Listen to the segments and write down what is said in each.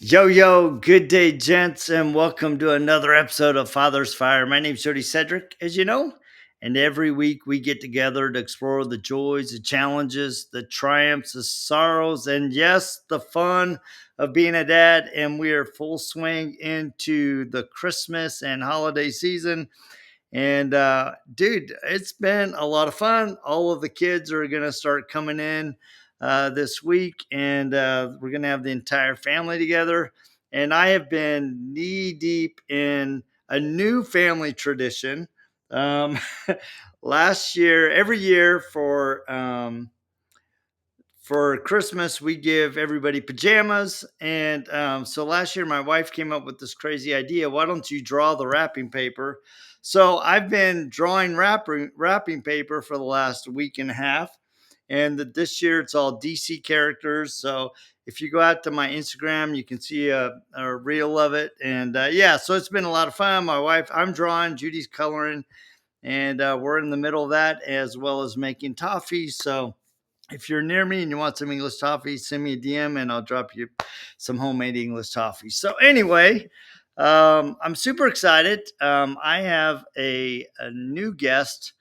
Yo, good day, gents, and welcome to another episode of Father's Fire. My name's Jody Sedrick, as you know, and every week we get together to explore the joys, the challenges, the triumphs, the sorrows, and yes, the fun of being a dad. And we are full swing into the Christmas and holiday season. And dude, it's been a lot of fun. All of the kids are going to start coming in this week, and we're going to have the entire family together. And I have been knee deep in a new family tradition. Um, Last year, every year for Christmas, we give everybody pajamas. And so last year, my wife came up with this crazy idea. Why don't you draw the wrapping paper? So I've been drawing wrapping paper for the last week and a half. And this year, it's all DC characters. So if you go out to my Instagram, you can see a reel of it. And yeah, so it's been a lot of fun. My wife, I'm drawing, Judy's coloring, and we're in the middle of that as well as making toffee. So if you're near me and you want some English toffee, send me a DM and I'll drop you some homemade English toffee. So anyway, I'm super excited. I have a new guest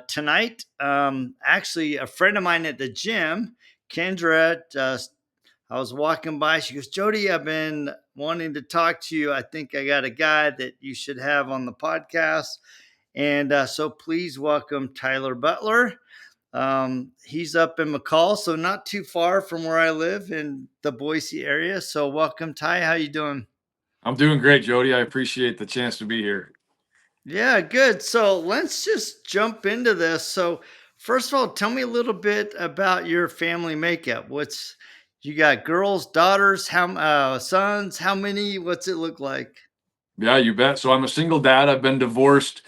tonight. Actually, a friend of mine at the gym, Kendra. I was walking by. She goes, Jody, I've been wanting to talk to you. I think I got a guy that you should have on the podcast. And so please welcome Tyler Butler. He's up in McCall, so not too far from where I live in the Boise area. So welcome, Ty. How you doing? I'm doing great, Jody. I appreciate the chance to be here. Yeah, good. So let's just jump into this. So first of all, tell me a little bit about your family makeup. What's you got? Girls, daughters, how sons? How many? What's it look like? Yeah, you bet. So I'm a single dad. I've been divorced.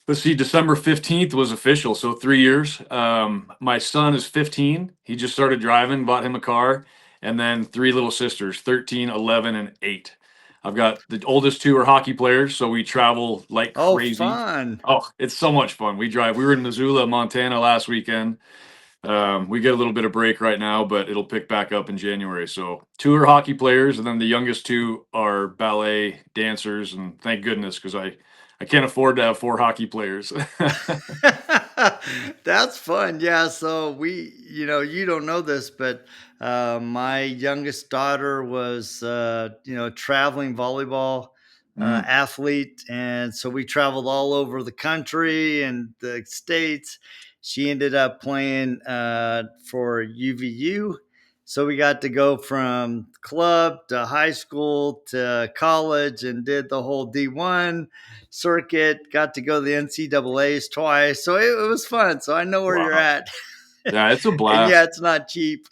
Let's see, December 15th was official. So 3 years. My son is 15. He just started driving, bought him a car. And then three little sisters, 13, 11, and 8. I've got the oldest two are hockey players. So we travel like Oh, crazy. fun. Oh, it's so much fun. We drive. We were in Missoula, Montana last weekend. We get a little bit of break right now, but it'll pick back up in January. So two are hockey players, and then the youngest two are ballet dancers. And thank goodness, because I can't afford to have four hockey players. That's fun. Yeah. So you don't know this, but my youngest daughter was, traveling volleyball Mm. athlete. And so we traveled all over the country and the States. She ended up playing for UVU. So we got to go from club to high school to college and did the whole D1 circuit, got to go to the NCAAs twice. So it was fun. So I know where you're Wow. at. Yeah, it's a And yeah, blast. it's not cheap.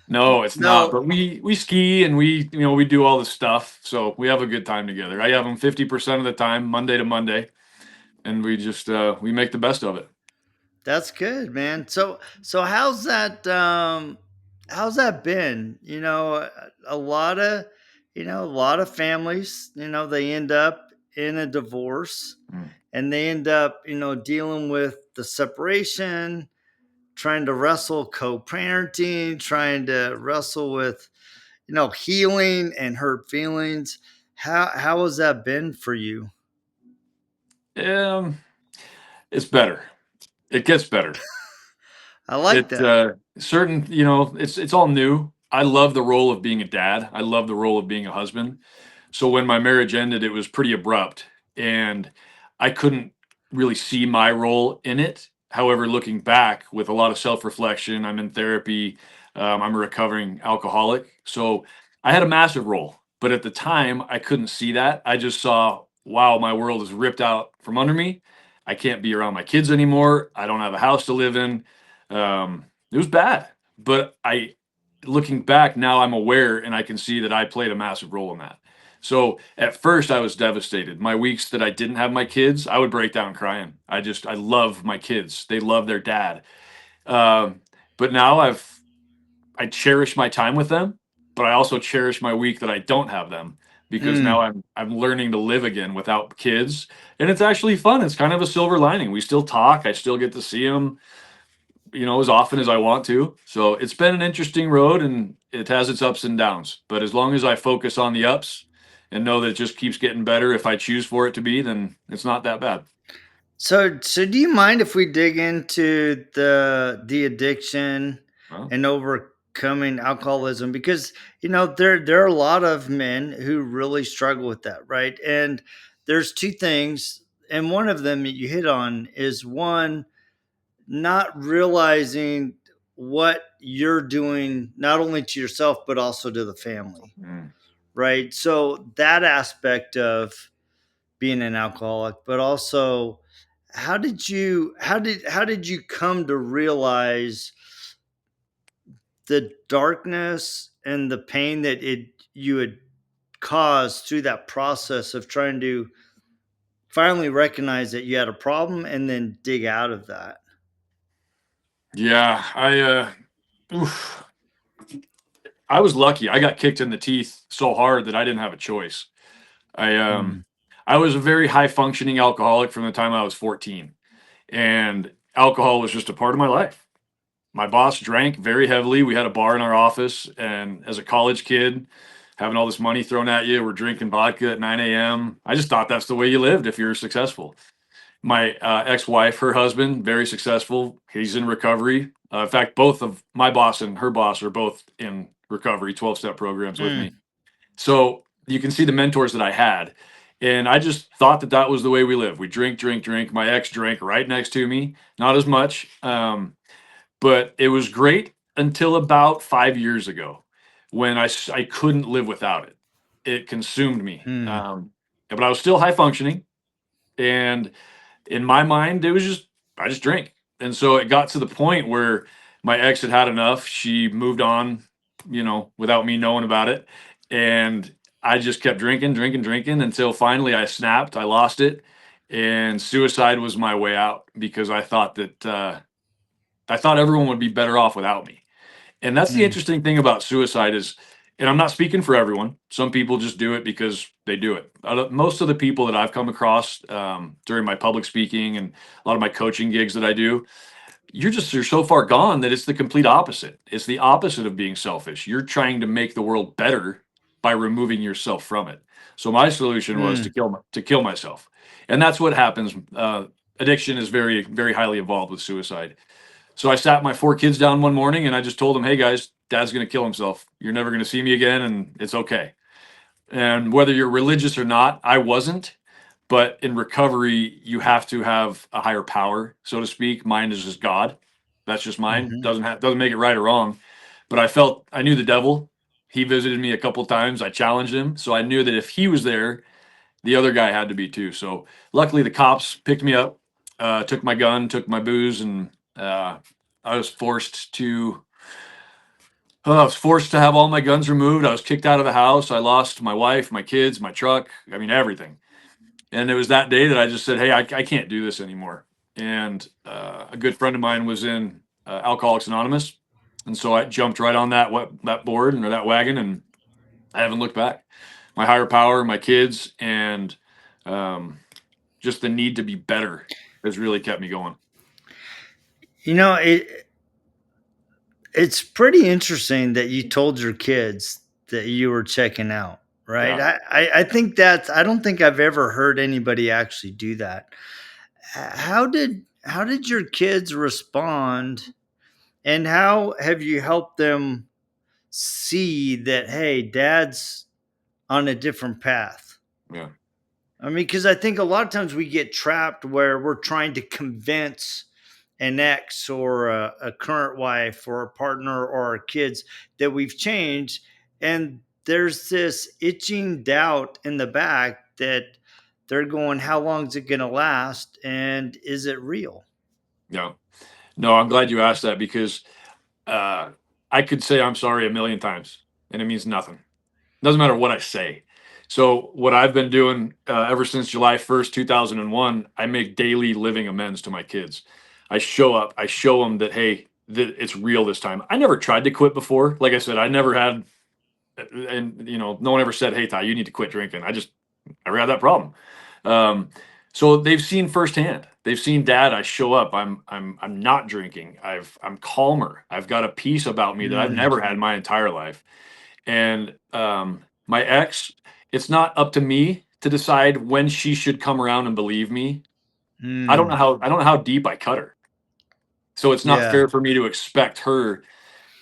No, it's not. No, But we ski and we do all the stuff. So we have a good time together. I have them 50% of the time, Monday to Monday, and we just we make the best of it. that's good, man. So how's that been? A lot of a lot of families, they end up in a divorce Mm. and they end up, dealing with the separation, trying to wrestle co-parenting, trying to wrestle with, healing and hurt feelings. How has that been for you? Um, it's better. It gets better. I like It that. certain, it's all new. I love the role of being a dad. I love the role of being a husband. So when my marriage ended, it was pretty abrupt, and I couldn't really see my role in it. However, looking back with a lot of self-reflection, I'm in therapy. I'm a recovering alcoholic, so I had a massive role. But at the time, I couldn't see that. I just saw, wow, my world is ripped out from under me. I can't be around my kids anymore. I don't have a house to live in. It was bad, but looking back now, I'm aware and I can see that I played a massive role in that. So at first, I was devastated. My weeks that I didn't have my kids, I would break down crying. I love my kids. They love their dad. Um, but now I cherish my time with them, but I also cherish my week that I don't have them because now Mm. I'm learning to live again without kids, and it's actually fun. It's kind of a silver lining. We still talk. I still get to see them. as often as I want to. So it's been an interesting road, and it has its ups and downs. But as long as I focus on the ups and know that it just keeps getting better if I choose for it to be, then it's not that bad. So do you mind if we dig into the addiction Well, and overcoming alcoholism? Because there are a lot of men who really struggle with that, right? And there's two things, and one of them that you hit on is one, not realizing what you're doing not only to yourself but also to the family, mm, right? So that aspect of being an alcoholic, but also how did you come to realize the darkness and the pain that it you had caused through that process of trying to finally recognize that you had a problem and then dig out of that? yeah, oof, I was lucky. I got kicked in the teeth so hard that I didn't have a choice. I um, Mm, I was a very high functioning alcoholic from the time I was 14, and alcohol was just a part of my life. My boss drank very heavily. We had a bar in our office, and as a college kid, having all this money thrown at you, we're drinking vodka at 9 a.m. I just thought that's the way you lived if you're successful. My ex-wife, her husband, very successful. He's in recovery. In fact, both of my boss and her boss are both in recovery, 12-step programs with me. mm, So you can see the mentors that I had. And I just thought that that was the way we live. We drink, drink, drink. My ex drank right next to me, not as much. But it was great until about 5 years ago when I couldn't live without it. It consumed me. mm, But I was still high functioning. And in my mind, it was just, I just drank. And so it got to the point where my ex had had enough. She moved on, without me knowing about it. And I just kept drinking, drinking, drinking until finally I snapped. I lost it. And suicide was my way out because I thought everyone would be better off without me. And that's the mm, interesting thing about suicide is, and I'm not speaking for everyone. Some people just do it because they do it. Most of the people that I've come across during my public speaking and a lot of my coaching gigs that I do, you're so far gone that it's the complete opposite. It's the opposite of being selfish. You're trying to make the world better by removing yourself from it. So my solution was mm. to kill myself, and that's what happens. Addiction is very, very highly involved with suicide. So I sat my four kids down one morning and I just told them, "Hey guys, Dad's going to kill himself. You're never going to see me again, and it's okay." And whether you're religious or not, I wasn't. But in recovery, you have to have a higher power, so to speak. Mine is just God. That's just mine. Mhm. Doesn't make it right or wrong. But I knew the devil. He visited me a couple times. I challenged him, so I knew that if he was there, the other guy had to be too. So luckily, the cops picked me up, took my gun, took my booze, and I was forced to. I was forced to have all my guns removed. I was kicked out of the house. I lost my wife, my kids, my truck. I mean, everything. And it was that day that I just said, "Hey, I can't do this anymore." And a good friend of mine was in Alcoholics Anonymous, and so I jumped right on that board or that wagon, and I haven't looked back. My higher power, my kids, and um, just the need to be better has really kept me going. You know, it's pretty interesting that you told your kids that you were checking out, right? Yeah, I think I don't think I've ever heard anybody actually do that. How did your kids respond, and how have you helped them see that, hey, dad's on a different path? yeah, I mean, because I think a lot of times we get trapped where we're trying to convince an ex or a current wife or a partner or our kids that we've changed. And there's this itching doubt in the back that they're going, how long is it going to last? And is it real? yeah. No, I'm glad you asked that because uh, I could say I'm sorry a million times, and it means nothing. Doesn't matter what I say. So what I've been doing ever since July 1st, 2001, I make daily living amends to my kids. I show up. I show them that hey, that it's real this time. I never tried to quit before. Like I said, I never had, and no one ever said, "Hey, Ty, you need to quit drinking." I never had that problem. Um, So they've seen firsthand. They've seen dad. I show up. I'm not drinking. I'm calmer. I've got a peace about me that I've Mm, never had in my entire life. And my ex, it's not up to me to decide when she should come around and believe me. mm, I don't know how deep I cut her. So it's not yeah, fair for me to expect her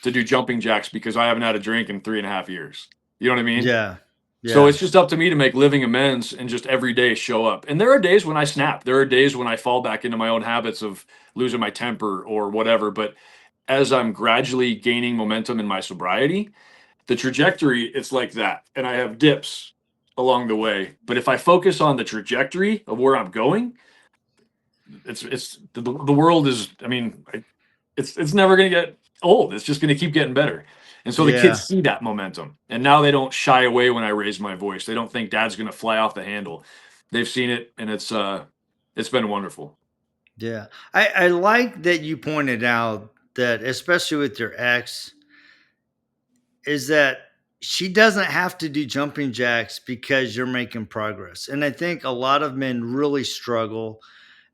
to do jumping jacks because I haven't had a drink in 3.5 years. You know what I mean? yeah, So yeah, it's just up to me to make living amends and just every day show up. And there are days when I snap. There are days when I fall back into my own habits of losing my temper or whatever. But as I'm gradually gaining momentum in my sobriety, the trajectory, it's like that. And I have dips along the way. But if I focus on the trajectory of where I'm going, it's the world is, I mean, it's never going to get old. It's just going to keep getting better. And so the kids yeah, see that momentum. And now they don't shy away when I raise my voice. They don't think dad's going to fly off the handle. They've seen it, and it's been wonderful. yeah. I like that you pointed out that, especially with your ex, is that she doesn't have to do jumping jacks because you're making progress. And I think a lot of men really struggle,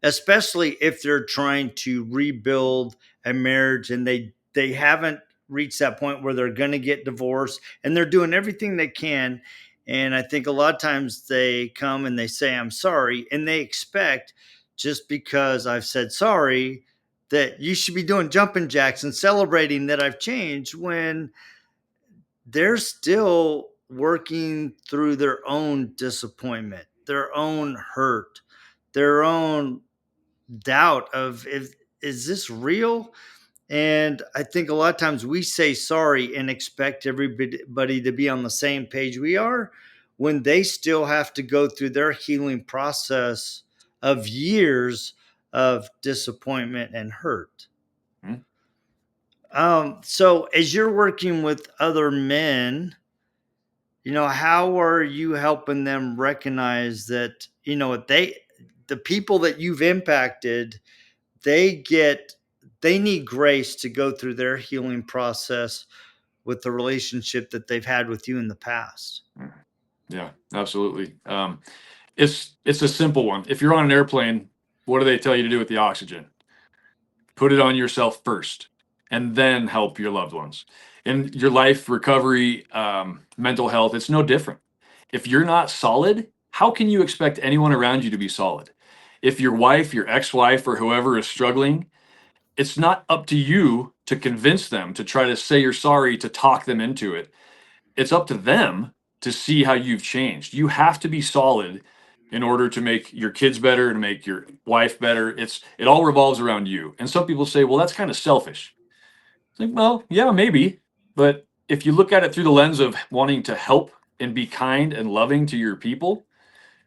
especially if they're trying to rebuild a marriage and they haven't reached that point where they're going to get divorced, and they're doing everything they can. And I think a lot of times they come and they say I'm sorry, and they expect, just because I've said sorry, that you should be doing jumping jacks and celebrating that I've changed, when they're still working through their own disappointment, their own hurt, their own doubt of, if is this real? And I think a lot of times we say sorry and expect everybody to be on the same page we are, when they still have to go through their healing process of years of disappointment and hurt. Mhm. So as you're working with other men, how are you helping them recognize that, the people that you've impacted, they get they need grace to go through their healing process with the relationship that they've had with you in the past. Mhm. Yeah, absolutely. It's a simple one. If you're on an airplane, what do they tell you to do with the oxygen? Put it on yourself first, and then help your loved ones. In your life, recovery, mental health, it's no different. If you're not solid, how can you expect anyone around you to be solid? If your wife, your ex-wife, or whoever is struggling, it's not up to you to convince them, to try to say you're sorry, to talk them into it. It's up to them to see how you've changed. You have to be solid in order to make your kids better, to make your wife better. It all revolves around you. And some people say, well, that's kind of selfish. It's like, well, yeah, maybe. But if you look at it through the lens of wanting to help and be kind and loving to your people,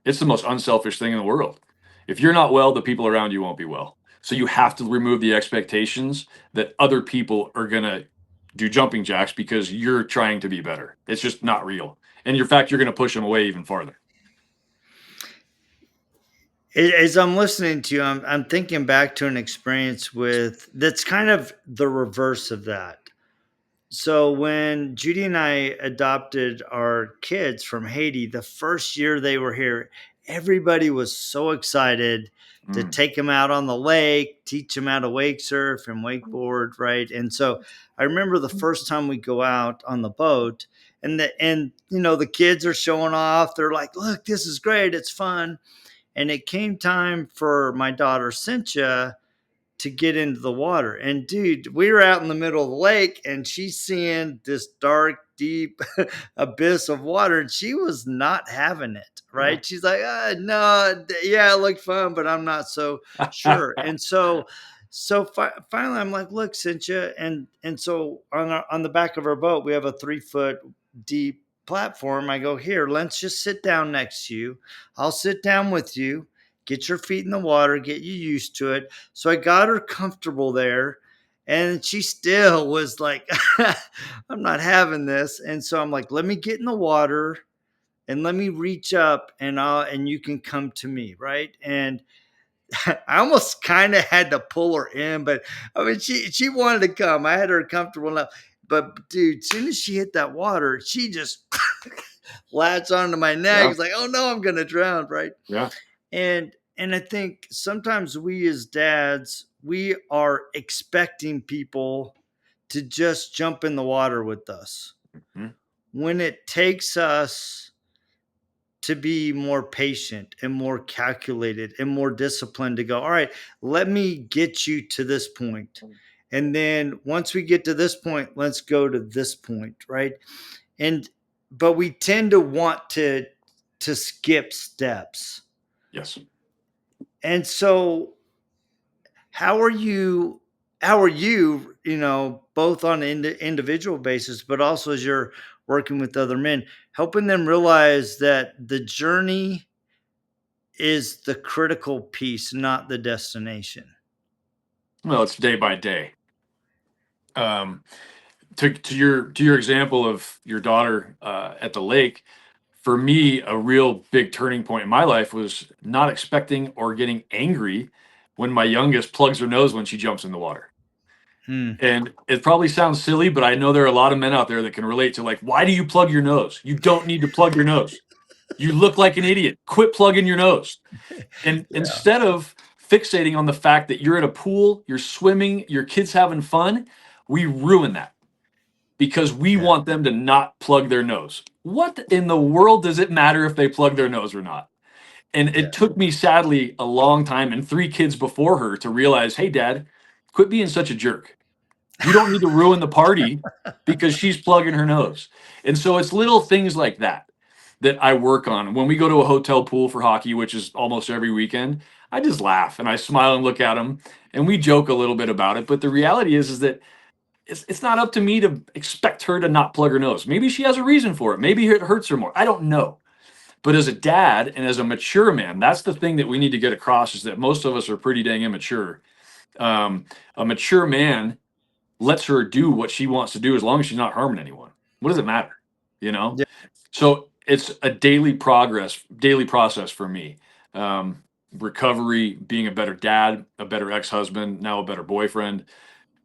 it's the most unselfish thing in the world. If you're not well, the people around you won't be well. So you have to remove the expectations that other people are going to do jumping jacks because you're trying to be better. It's just not real. And in fact, you're going to push them away even farther. As I'm listening to you, I'm thinking back to an experience with that's kind of the reverse of that. So when Judy and I adopted our kids from Haiti, the first year they were here, everybody was so excited to Mm, take them out on the lake, teach them how to wake surf and wakeboard, right? And so I remember the first time we go out on the boat, and the kids are showing off. They're like, "Look, this is great. It's fun." And it came time for my daughter Cynthia to get into the water. And dude, we were out in the middle of the lake and she's seeing this dark, deep abyss of water, and she was not having it. yeah. Right. She's like, no, yeah, it looked fun, but I'm not so sure. And finally I'm like, look, Cynthia. And so on the back of our boat, we have a 3 foot deep platform. I go, here, let's just sit down next to you. I'll sit down with you, get your feet in the water, get you used to it. So I got her comfortable there, and she still was like, I'm not having this. And so I'm like, let me get in the water and let me reach up, and you can come to me, right? And I almost kind of had to pull her in, but I mean, she wanted to come. I had her comfortable enough. But dude, as soon as she hit that water, she just latched onto my neck. Yeah. It's like, oh no, I'm gonna drown, right? Yeah. And and I think sometimes we as dads, we are expecting people to just jump in the water with us Mhm. when it takes us to be more patient and more calculated and more disciplined to go, all right, let me get you to this point. And then once we get to this point, let's go to this point, right? And but we tend to want to skip steps. Yes. And so how are you both on an individual basis, but also as you're working with other men, helping them realize that the journey is the critical piece, not the destination. Well, it's day by day. Um, to your example of your daughter at the lake, for me, a real big turning point in my life was not expecting or getting angry when my youngest plugs her nose when she jumps in the water. Hmm. And it probably sounds silly, but I know there are a lot of men out there that can relate to, like, why do you plug your nose? You don't need to plug your nose. You look like an idiot. Quit plugging your nose. And Yeah. instead of fixating on the fact that you're at a pool, you're swimming, your kid's having fun, we ruin that because we Yeah. want them to not plug their nose. What in the world does it matter if they plug their nose or not? And Yeah. it took me, sadly, a long time and three kids before her to realize, hey, dad, quit being such a jerk. You don't need to ruin the party because she's plugging her nose. And so it's little things like that that I work on. When we go to a hotel pool for hockey, which is almost every weekend, I just laugh and I smile and look at them and we joke a little bit about it. But the reality is that it's not up to me to expect her to not plug her nose. Maybe she has a reason for it. Maybe it hurts her more. I don't know. But as a dad and as a mature man, that's the thing that we need to get across is that most of us are pretty dang immature. A mature man lets her do what she wants to do as long as she's not harming anyone. What does it matter? You know? Yeah. So it's a daily process for me. Recovery, being a better dad, a better ex-husband, now a better boyfriend.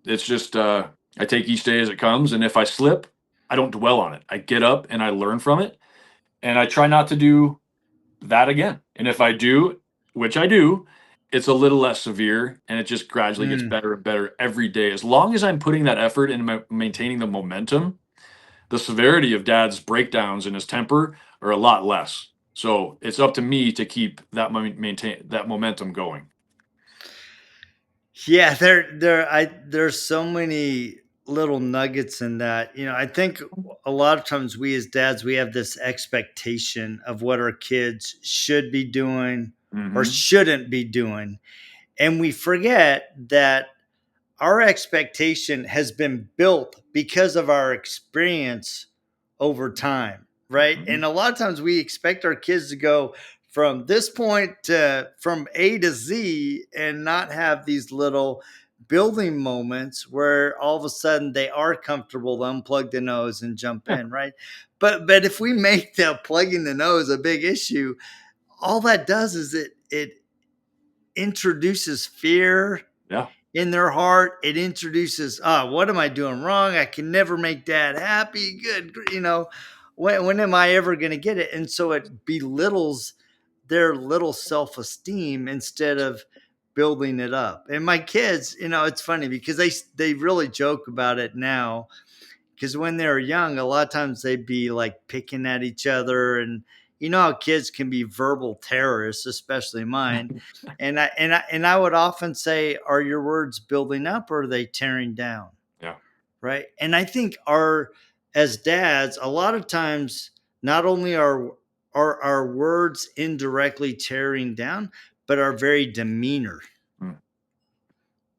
It's just I take each day as it comes, and if I slip, I don't dwell on it. I get up and I learn from it, and I try not to do that again. And if I do, which I do, it's a little less severe and it just gradually gets Mm. better and better every day. As long as I'm putting that effort into maintaining the momentum, the severity of dad's breakdowns and his temper are a lot less. So it's up to me to keep that maintain that momentum going. Yeah, there's so many little nuggets in that. I think a lot of times we as dads, we have this expectation of what our kids should be doing or Hmm. shouldn't be doing. And we forget that our expectation has been built because of our experience over time, right? Hmm. And a lot of times we expect our kids to go from this point to from A to Z and not have these little building moments where all of a sudden they are comfortable to unplug the nose and jump Yeah. in, right? But if we make the plugging the nose a big issue, all that does is it introduces fear Yeah. in their heart. It introduces, what am I doing wrong? I can never make dad happy. When am I ever going to get it? And so it belittles their little self-esteem instead of building it up. And my kids, it's funny because they really joke about it now, because when they were young, a lot of times they'd be like picking at each other, and you know how kids can be verbal terrorists, especially mine. And I would often say, "Are your words building up or are they tearing down?" Yeah. Right? And I think our as dads, a lot of times, not only are our words indirectly tearing down, but our very demeanor, Mm.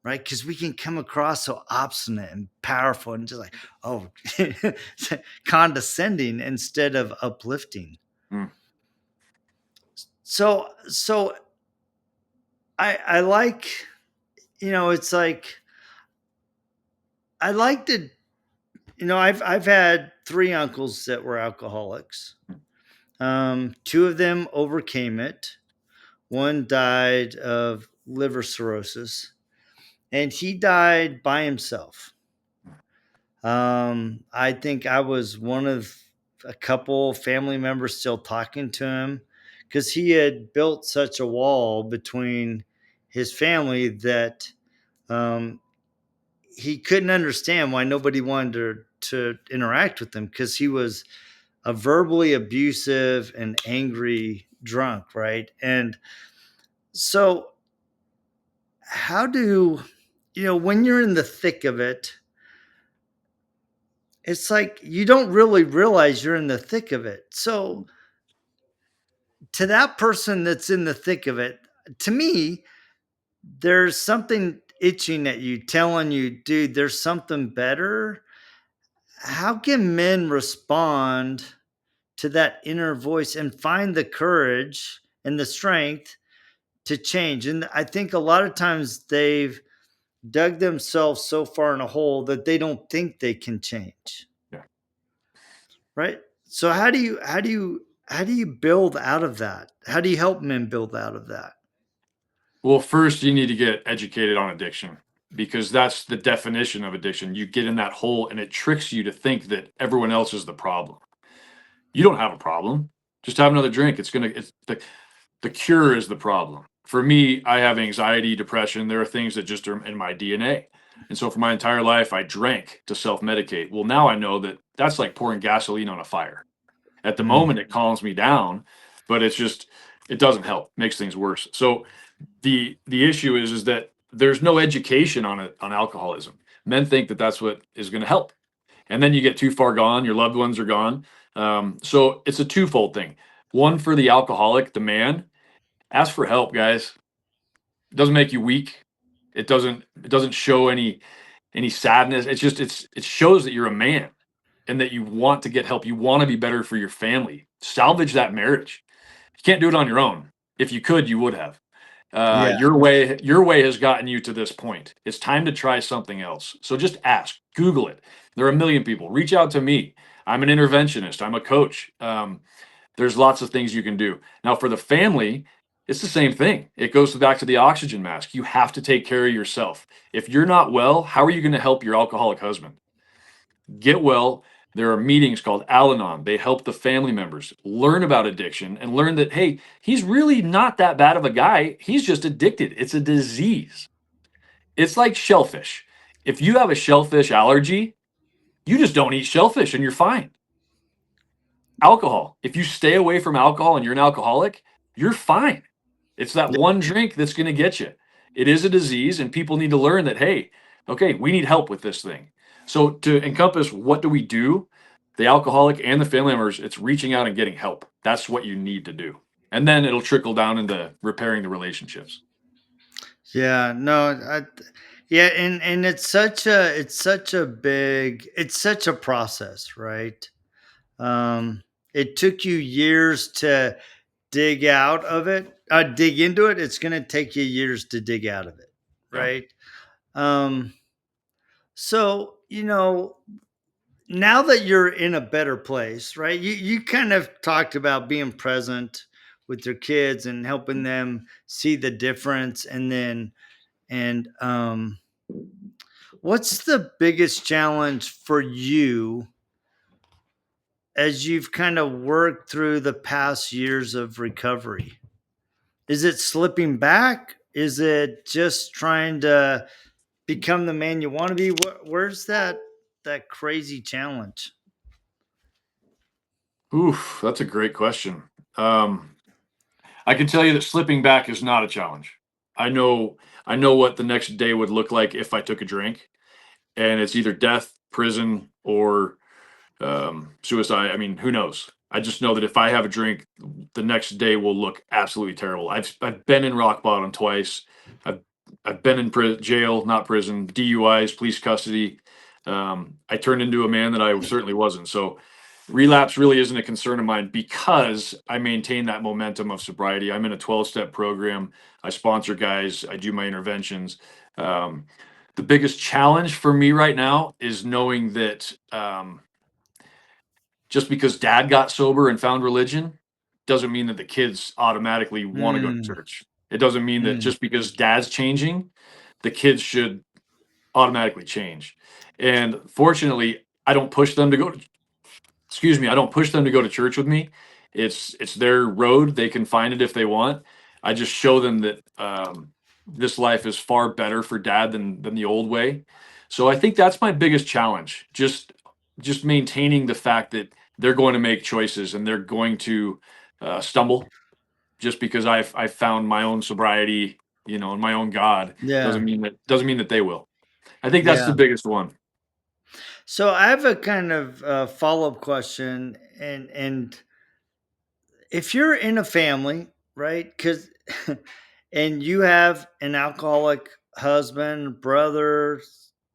right? Because we can come across so obstinate and powerful and just like, oh, condescending instead of uplifting. Mm. So I like, it's like I like to, I've had three uncles that were alcoholics. Two of them overcame it. One died of liver cirrhosis, and he died by himself. I think I was one of a couple family members still talking to him because he had built such a wall between his family that um, he couldn't understand why nobody wanted to interact with him, because he was a verbally abusive and angry drunk, right? And so, how do when you're in the thick of it, it's like you don't really realize you're in the thick of it. So, to that person that's in the thick of it, to me, there's something itching at you, telling you, dude, there's something better. How can men respond to that inner voice and find the courage and the strength to change? And I think a lot of times they've dug themselves so far in a hole that they don't think they can change. Yeah. Right? So how do you build out of that? How do you help men build out of that? Well, first you need to get educated on addiction, because that's the definition of addiction. You get in that hole and it tricks you to think that everyone else is the problem. You don't have a problem. Just have another drink. It's the cure is the problem. For me, I have anxiety, depression. There are things that just are in my DNA. And so for my entire life, I drank to self medicate. Well, now I know that that's like pouring gasoline on a fire. At the Mm. moment, it calms me down, but it doesn't help, makes things worse. So the issue is that there's no education on it, on alcoholism. Men think that that's what is going to help, and then you get too far gone, your loved ones are gone. So it's a twofold thing. One, for the alcoholic, the man, ask for help, guys. It doesn't make you weak. It doesn't show any sadness. It shows that you're a man and that you want to get help. You want to be better for your family. Salvage that marriage. You can't do it on your own. If you could, you would have. Yeah. Your way has gotten you to this point. It's time to try something else. So just ask, Google it. There are a million people. Reach out to me. I'm an interventionist. I'm a coach. There's lots of things you can do. Now, for the family, it's the same thing. It goes back to the oxygen mask. You have to take care of yourself. If you're not well, how are you going to help your alcoholic husband? Get well. There are meetings called Al Anon. They help the family members learn about addiction and learn that, hey, he's really not that bad of a guy. He's just addicted. It's a disease. It's like shellfish. If you have a shellfish allergy, you just don't eat shellfish and you're fine. Alcohol. If you stay away from alcohol and you're an alcoholic, you're fine. It's that one drink that's going to get you. It is a disease, and people need to learn that, hey, okay, we need help with this thing. So, to encompass what do we do, the alcoholic and the family members, it's reaching out and getting help. That's what you need to do. And then it'll trickle down into repairing the relationships. Yeah, no, yeah, and it's such a process, right? It took you years to dig into it. It's going to take you years to dig out of it, Yeah. right? Um, so now that you're in a better place, right? You kind of talked about being present with your kids and helping them see the difference, and what's the biggest challenge for you as you've kind of worked through the past years of recovery? Is it slipping back? Is it just trying to become the man you want to be? Where's that crazy challenge? Oof, that's a great question. Um, I can tell you that slipping back is not a challenge. I know I know what the next day would look like if I took a drink, and it's either death, prison, or suicide. I mean, who knows? I just know that if I have a drink, the next day will look absolutely terrible. I've been in rock bottom twice. I've I've been in jail, not prison, DUIs, police custody. I turned into a man that I certainly wasn't. So relapse really isn't a concern of mine because I maintain that momentum of sobriety. I'm in a 12-step program. I sponsor guys. I do my interventions. Um, the biggest challenge for me right now is knowing that just because dad got sober and found religion doesn't mean that the kids automatically want to go to Mm, church. It doesn't mean that mm. just because dad's changing, the kids should automatically change. And fortunately, I don't push them to go to church with me. It's their road. They can find it if they want. I just show them that this life is far better for dad than the old way. So I think that's my biggest challenge. Just maintaining the fact that they're going to make choices and they're going to stumble just because I've found my own sobriety, and my own God Yeah. doesn't mean that they will. I think that's the Yeah. biggest one. So I have a kind of follow-up question, and if you're in a family, right? Because and you have an alcoholic husband, brother,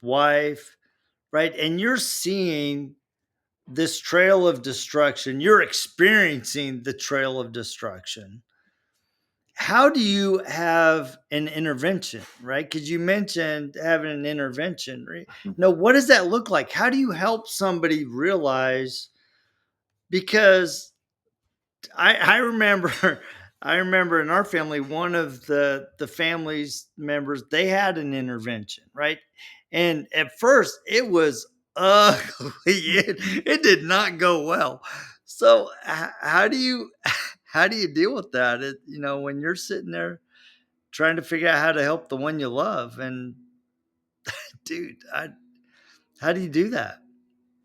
wife, right? And you're seeing this trail of destruction, you're experiencing the trail of destruction. How do you have an intervention, right? Because you mentioned having an intervention, right? No, what does that look like? How do you help somebody realize? Because I remember I remember in our family, one of the family's members, they had an intervention, right? And at first it was ugly. It did not go well. So how do you how do you deal with that? When you're sitting there trying to figure out how to help the one you love, and dude, how do you do that?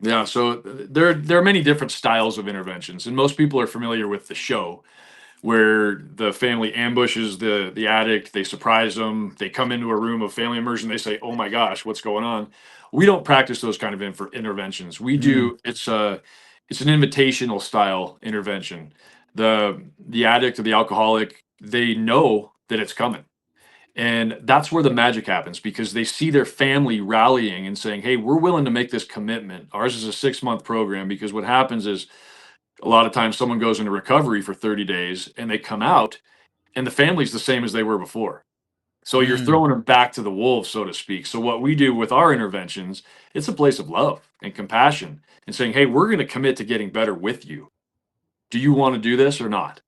Yeah, so there are many different styles of interventions, and most people are familiar with the show where the family ambushes the addict, they surprise them, they come into a room of family immersion, they say, "Oh my gosh, what's going on?" We don't practice those kind of interventions. We Mm, do it's an invitational style intervention. The addict or the alcoholic, they know that it's coming. And that's where the magic happens because they see their family rallying and saying, "Hey, we're willing to make this commitment." Ours is a 6-month program because what happens is a lot of times someone goes into recovery for 30 days and they come out and the family's the same as they were before. So you're mm, throwing them back to the wolves, so to speak. So what we do with our interventions, it's a place of love and compassion and saying, "Hey, we're going to commit to getting better with you. Do you want to do this or not?"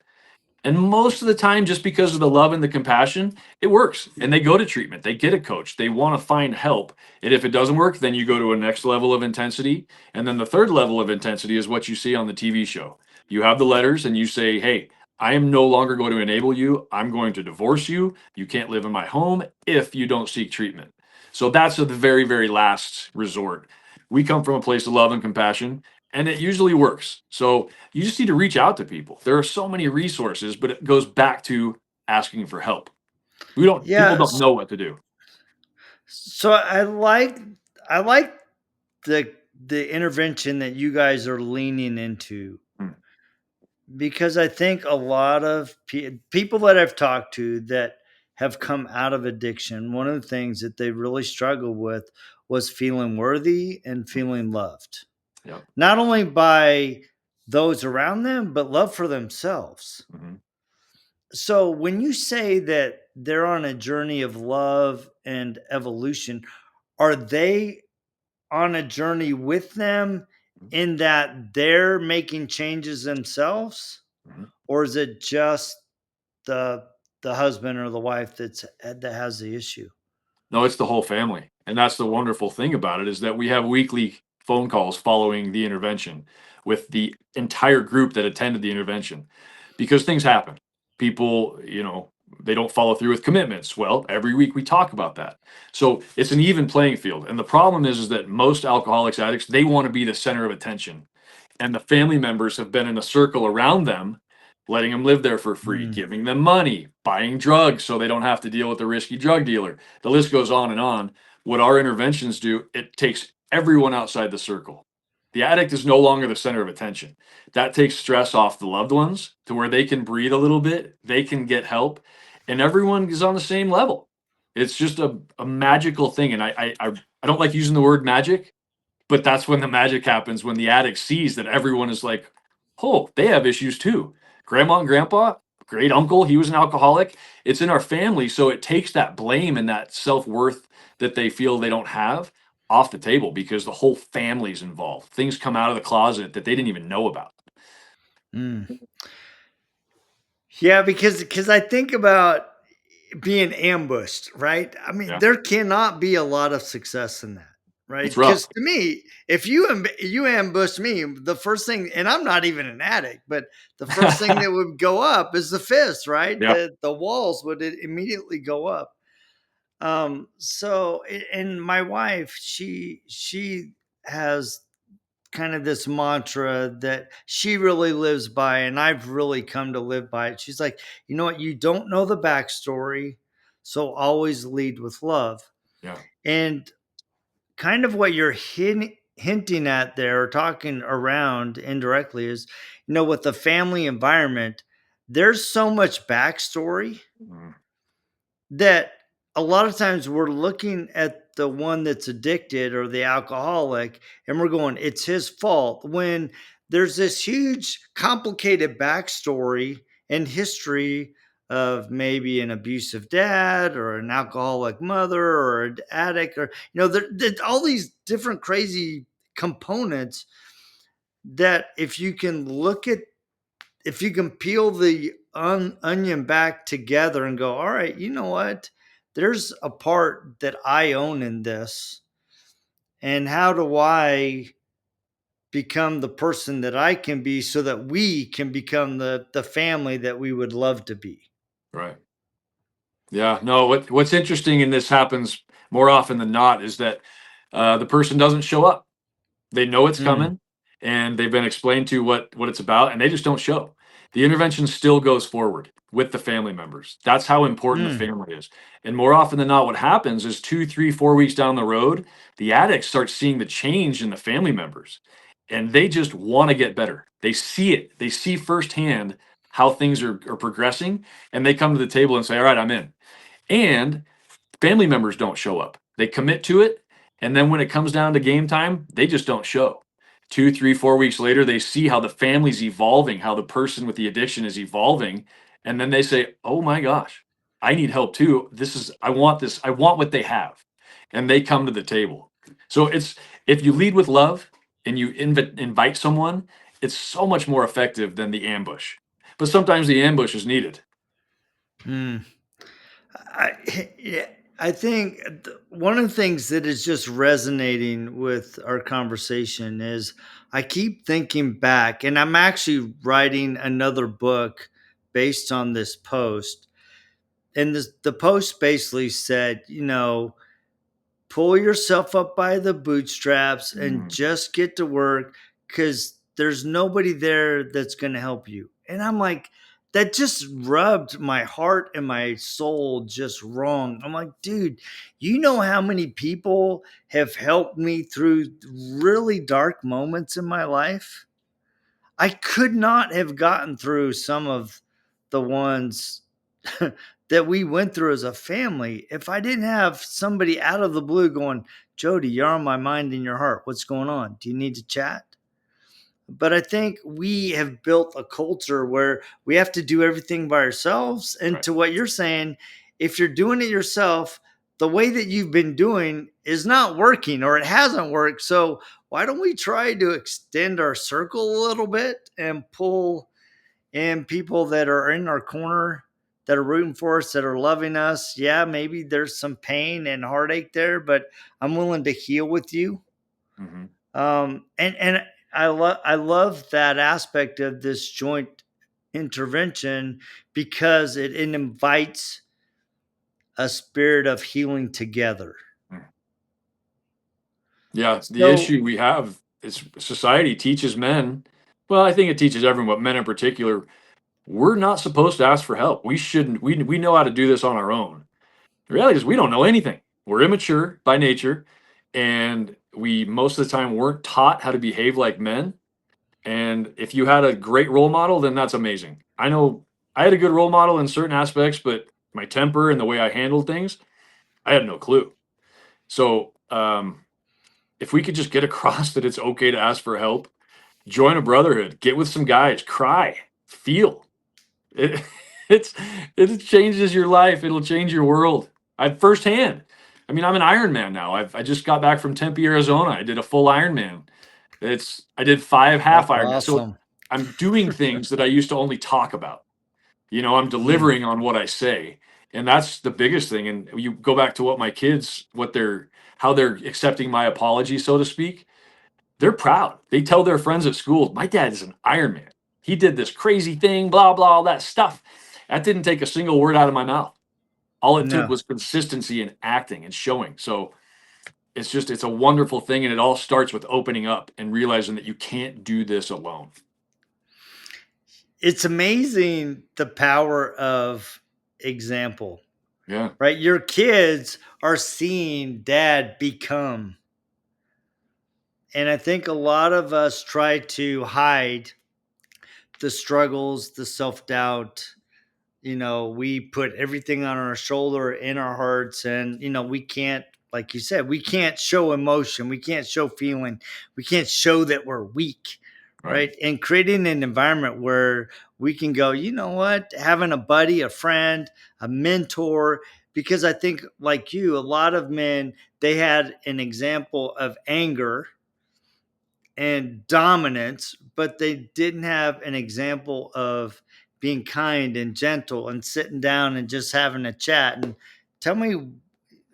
And most of the time, just because of the love and the compassion, it works. And they go to treatment, they get a coach, they want to find help. And if it doesn't work, then you go to a next level of intensity. And then the third level of intensity is what you see on the TV show. You have the letters and you say, "Hey, I am no longer going to enable you. I'm going to divorce you. You can't live in my home if you don't seek treatment." So that's the very, very last resort. We come from a place of love and compassion, and it usually works. So you just need to reach out to people. There are so many resources, but it goes back to asking for help. People yeah. don't know what to do. So I like the the intervention that you guys are leaning into, Mm, because I think a lot of people that I've talked to that have come out of addiction, one of the things that they really struggled with was feeling worthy and mm, feeling loved, yep, not only by those around them, but love for themselves. mhm, So when you say that they're on a journey of love and evolution, are they on a journey with them mhm, in that they're making changes themselves? mhm. Or is it just the the husband or the wife that has the issue? No, it's the whole family. And that's the wonderful thing about it is that we have weekly phone calls following the intervention with the entire group that attended the intervention because things happen. People, they don't follow through with commitments. Well, every week we talk about that. So it's an even playing field. And the problem is that most alcoholics, addicts, they want to be the center of attention. And the family members have been in a circle around them, letting them live there for free, Mm, giving them money, buying drugs so they don't have to deal with a risky drug dealer. The list goes on and on. What our interventions do, it takes everyone outside the circle. The addict is no longer the center of attention. That takes stress off the loved ones to where they can breathe a little bit, they can get help, and everyone is on the same level. It's just a magical thing. And I don't like using the word magic, but that's when the magic happens when the addict sees that everyone is like, "Oh, they have issues too. Grandma and grandpa, great uncle, he was an alcoholic." It's in our family. So it takes that blame and that self worth that they feel they don't have off the table because the whole family's involved. Things come out of the closet that they didn't even know about. mm. Yeah, because I think about being ambushed, right? I mean, Yeah. there cannot be a lot of success in that, right? It's rough. Because to me, if you ambush me, the first thing, and I'm not even an addict, but the first thing that would go up is the fist, right? Yeah. The walls would immediately go up. And my wife, she has kind of this mantra that she really lives by, and I've really come to live by it. She's like, you know what, you don't know the backstory, so always lead with love. Yeah. And kind of what you're hinting at there, or talking around indirectly, is, with the family environment, there's so much backstory Mm, that a lot of times we're looking at the one that's addicted or the alcoholic, and we're going, it's his fault, when there's this huge complicated backstory and history of maybe an abusive dad or an alcoholic mother or an addict, or all these different crazy components that if you can peel the onion back together and go, all right, you know what? There's a part that I own in this. And how do I become the person that I can be so that we can become the family that we would love to be? right. Yeah. No, what's interesting, and this happens more often than not, is that the person doesn't show up. They know it's Mm, coming, and they've been explained to what it's about, and they just don't show. The intervention still goes forward with the family members. That's how important the mm, family is. And more often than not, what happens is 2, 3, 4 weeks down the road, the addicts start seeing the change in the family members, and they just want to get better. They see it. They see firsthand how things are progressing, and they come to the table and say, "All right, I'm in." And family members don't show up. They commit to it, and then when it comes down to game time, they just don't show. 2, 3, 4 weeks later, they see how the family's evolving, how the person with the addiction is evolving, and then they say, "Oh my gosh, I need help too. I want this. I want what they have," and they come to the table. So it's if you lead with love and you invite someone, it's so much more effective than the ambush. But sometimes the ambush is needed. mm. Yeah, I think one of the things that is just resonating with our conversation is I keep thinking back, and I'm actually writing another book based on this post. And the post basically said, pull yourself up by the bootstraps and Mm, just get to work, because there's nobody there that's going to help you. And I'm like, that just rubbed my heart and my soul just wrong. I'm like, dude, you know how many people have helped me through really dark moments in my life? I could not have gotten through some of the ones that we went through as a family if I didn't have somebody out of the blue going, Jody, you're on my mind and your heart. What's going on? Do you need to chat? But I think we have built a culture where we have to do everything by ourselves. And right. to what you're saying, if you're doing it yourself, the way that you've been doing is not working, or it hasn't worked. So why don't we try to extend our circle a little bit and pull in people that are in our corner, that are rooting for us, that are loving us? Yeah, maybe there's some pain and heartache there, but I'm willing to heal with you. Mhm. And I love that aspect of this joint intervention, because it invites a spirit of healing together. Mm. Yeah, the So, issue we have is society teaches men, well, I think it teaches everyone, but men in particular, we're not supposed to ask for help. We shouldn't. We know how to do this on our own. The reality is we don't know anything. We're immature by nature, and we most of the time weren't taught how to behave like men. And if you had a great role model, then that's amazing. I know I had a good role model in certain aspects, but my temper and the way I handled things, I had no clue. So, if we could just get across that it's okay to ask for help, join a brotherhood, get with some guys, cry, feel. It it's it changes your life. It'll change your world. I firsthand. I mean, I'm an Ironman now. I just got back from Tempe, Arizona. I did a full Ironman. I did 5 half that's Ironman. So awesome. I'm doing things that I used to only talk about. I'm Mm, delivering on what I say. And that's the biggest thing. And you go back to what my kids, what they're how they're accepting my apology, so to speak, they're proud. They tell their friends at school, my dad is an Ironman. He did this crazy thing, blah, blah, all that stuff. That didn't take a single word out of my mouth. All it took No. was consistency and acting and showing. So it's a wonderful thing. And it all starts with opening up and realizing that you can't do this alone. It's amazing the power of example, Yeah. right? Your kids are seeing dad become. And I think a lot of us try to hide the struggles, the self doubt. We put everything on our shoulder, in our hearts, and, we can't, like you said, we can't show emotion. We can't show feeling. We can't show that we're weak, Right. right? And creating an environment where we can go, you know what, having a buddy, a friend, a mentor, because I think, like you, a lot of men, they had an example of anger and dominance, but they didn't have an example of being kind and gentle and sitting down and just having a chat and tell me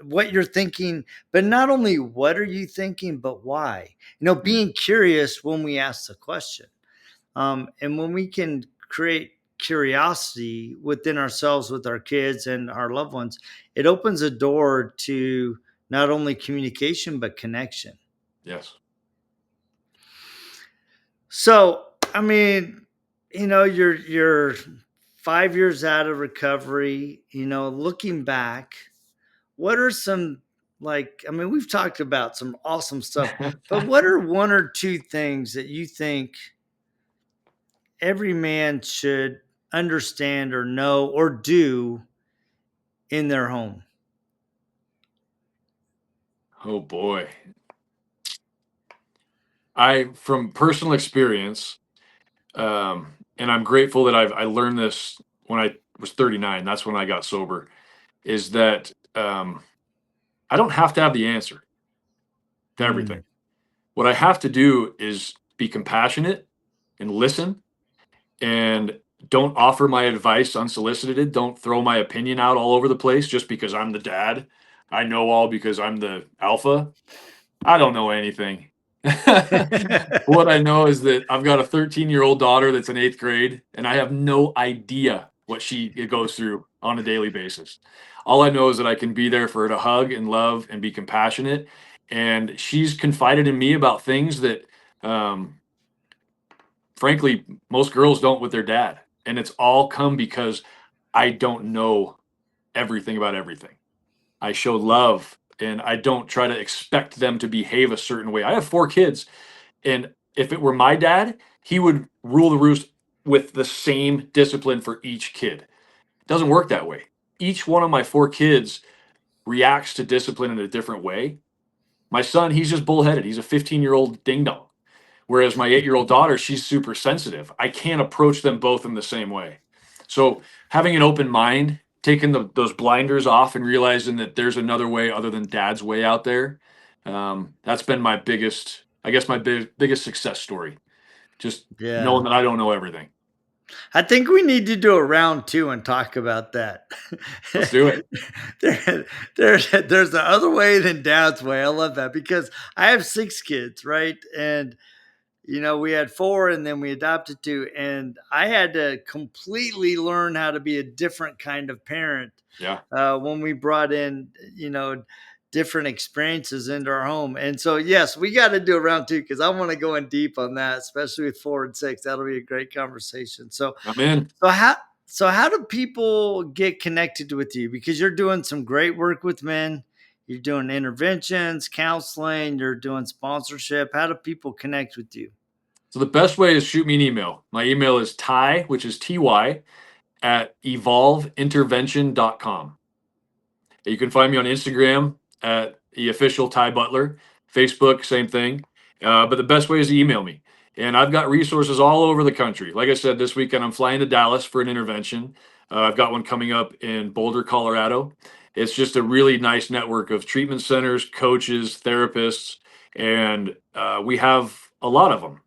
what you're thinking, but not only what are you thinking, but why. Mm. Being curious when we ask the question, and when we can create curiosity within ourselves, with our kids and our loved ones, it opens a door to not only communication but connection. Yes. So, I mean, you're 5 years out of recovery. Looking back, what are some, like? I mean, we've talked about some awesome stuff, but what are one or two things that you think every man should understand or know or do in their home? Oh boy. From personal experience, and I'm grateful that I learned this when I was 39. That's when I got sober. Is that I don't have to have the answer to everything. Mm. What I have to do is be compassionate and listen, and don't offer my advice unsolicited. Don't throw my opinion out all over the place just because I'm the dad. I know all because I'm the alpha. I don't know anything. What I know is that I've got a 13-year-old daughter that's in 8th grade, and I have no idea what she goes through on a daily basis. All I know is that I can be there for her to hug and love and be compassionate. And she's confided in me about things that, um, frankly, most girls don't with their dad. And it's all come because I don't know everything about everything. I show love and I don't try to expect them to behave a certain way. I have 4 kids, and if it were my dad, he would rule the roost with the same discipline for each kid. It doesn't work that way. Each one of my 4 kids reacts to discipline in a different way. My son, he's just bullheaded. He's a 15-year-old ding dong. Whereas my 8-year-old daughter, she's super sensitive. I can't approach them both in the same way. So having an open mind, taking those blinders off and realizing that there's another way other than dad's way out there, that's been my biggest, I guess, my biggest success story. Just Yeah. knowing that I don't know everything. I think we need to do a round two and talk about that. Let's do it. There's the other way than dad's way. I love that because I have 6 kids, right? And we had 4 and then we adopted 2. And I had to completely learn how to be a different kind of parent Yeah. when we brought in, different experiences into our home. And so, yes, we got to do a round two because I want to go in deep on that, especially with 4 and 6. That'll be a great conversation. So, I'm in. so how so how do people get connected with you? Because you're doing some great work with men. You're doing interventions, counseling, you're doing sponsorship. How do people connect with you? So the best way is shoot me an email. My email is ty, which is ty, at evolveintervention.com. You can find me on Instagram at the official Ty Butler, Facebook, same thing. But the best way is to email me. And I've got resources all over the country. Like I said, this weekend I'm flying to Dallas for an intervention. I've got one coming up in Boulder, Colorado. It's just a really nice network of treatment centers, coaches, therapists, and we have a lot of them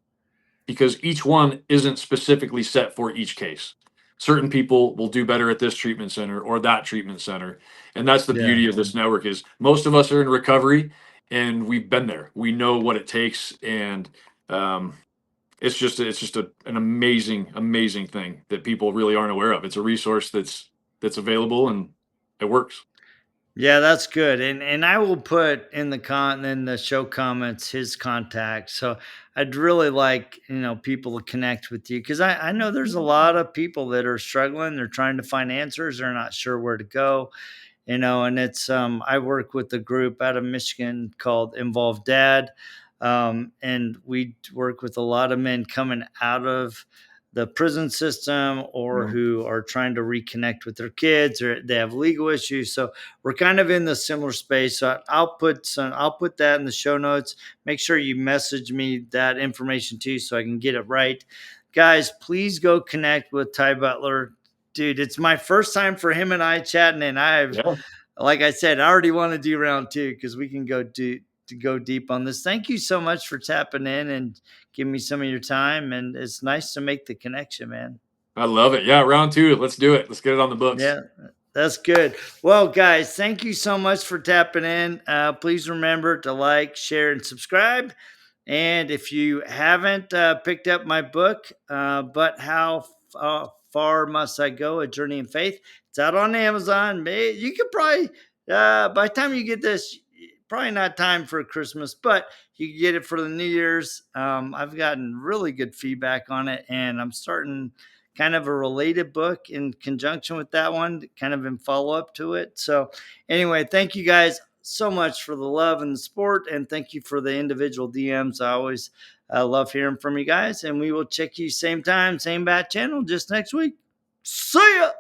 because each one isn't specifically set for each case. Certain people will do better at this treatment center or that treatment center. And that's the Yeah. beauty of this network is most of us are in recovery and we've been there. We know what it takes, and um, it's just an amazing, amazing thing that people really aren't aware of. It's a resource that's available, and it works. Yeah, that's good. And I will put in the show comments his contact. So I'd really like, people to connect with you because I know there's a lot of people that are struggling. They're trying to find answers. They're not sure where to go. And it's I work with a group out of Michigan called Involved Dad. And we work with a lot of men coming out of the prison system or Yeah. who are trying to reconnect with their kids or they have legal issues. So we're kind of in the similar space. So I'll put that in the show notes. Make sure you message me that information too so I can get it right. Guys, please go connect with Ty Butler. Dude, it's my first time for him and I chatting, and Yeah, like I said, I already want to do round two because we can go deep on this. Thank you so much for tapping in and giving me some of your time, and it's nice to make the connection, man. I love it. Yeah, round two. Let's do it. Let's get it on the books. Yeah, that's good. Well, guys, thank you so much for tapping in. Please remember to like, share, and subscribe. And if you haven't picked up my book, But How Far Must I Go? A Journey in Faith, it's out on Amazon. You could probably, by the time you get this, probably not time for Christmas, but you can get it for the New Year's. I've gotten really good feedback on it, and I'm starting kind of a related book in conjunction with that one, kind of in follow up to it. So, anyway, thank you guys so much for the love and the support, and thank you for the individual DMs. I always love hearing from you guys, and we will check you same time, same bat channel, just next week. See ya.